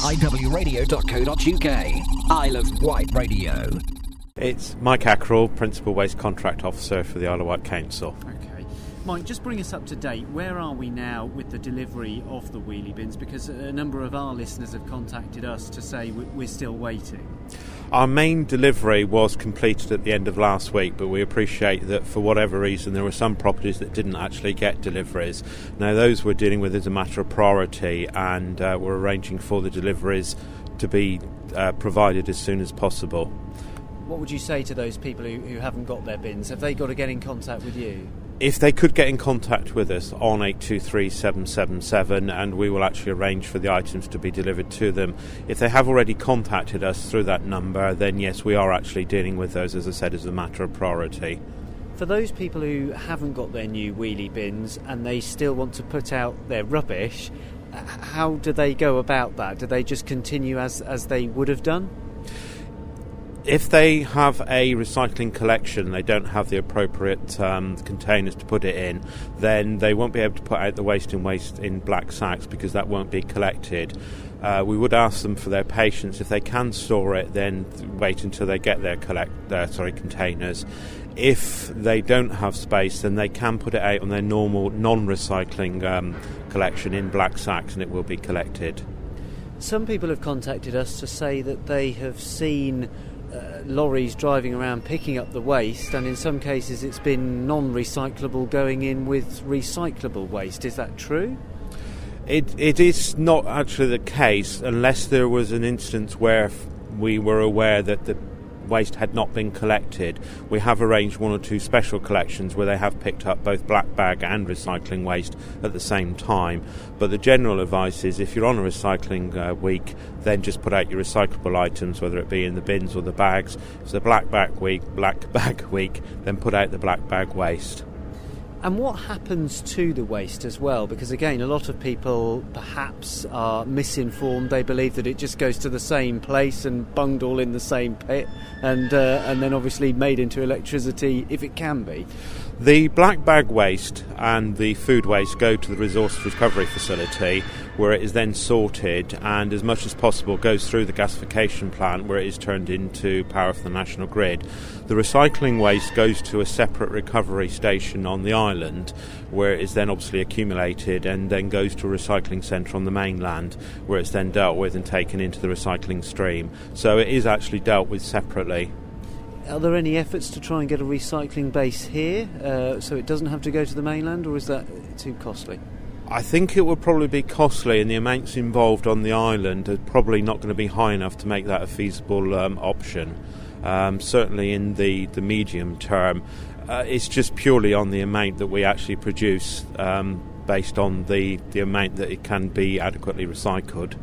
iwradio.co.uk. Isle of Wight Radio. It's Mike Ackrell, Principal Waste Contract Officer for the Isle of Wight Council. Okay. Mike, just bring us up to date. Where are we now with the delivery of the wheelie bins? Because a number of our listeners have contacted us to say we're still waiting. Our main delivery was completed at the end of last week, but we appreciate that for whatever reason there were some properties that didn't actually get deliveries. Now those we're dealing with as a matter of priority, and we're arranging for the deliveries to be provided as soon as possible. What would you say to those people who haven't got their bins? Have they got to get in contact with you? If they could get in contact with us on 823 777, and we will actually arrange for the items to be delivered to them. If they have already contacted us through that number, then yes, we are actually dealing with those, as I said, as a matter of priority. For those people who haven't got their new wheelie bins and they still want to put out their rubbish, how do they go about that? Do they just continue as they would have done? If they have a recycling collection, they don't have the appropriate containers to put it in, then they won't be able to put out the waste in black sacks, because that won't be collected. We would ask them for their patience. If they can store it, then wait until they get their containers. If they don't have space, then they can put it out on their normal non-recycling collection in black sacks, and it will be collected. Some people have contacted us to say that they have seen lorries driving around picking up the waste, and in some cases it's been non-recyclable going in with recyclable waste. Is that true? It is not actually the case, unless there was an instance where we were aware that the waste had not been collected. We have arranged one or two special collections where they have picked up both black bag and recycling waste at the same time. But the general advice is, if you're on a recycling week, then just put out your recyclable items, whether it be in the bins or the bags. If it's a black bag week, then put out the black bag waste. And what happens to the waste as well? Because again, a lot of people perhaps are misinformed. They believe that it just goes to the same place and bunged all in the same pit, and then obviously made into electricity if it can be. The black bag waste and the food waste go to the resource recovery facility, where it is then sorted and, as much as possible, goes through the gasification plant, where it is turned into power for the national grid. The recycling waste goes to a separate recovery station on the island, where it is then obviously accumulated and then goes to a recycling centre on the mainland, where it's then dealt with and taken into the recycling stream. So it is actually dealt with separately. Are there any efforts to try and get a recycling base here so it doesn't have to go to the mainland, or is that too costly? I think it would probably be costly, and the amounts involved on the island are probably not going to be high enough to make that a feasible option. Certainly in the medium term, it's just purely on the amount that we actually produce, based on the amount that it can be adequately recycled.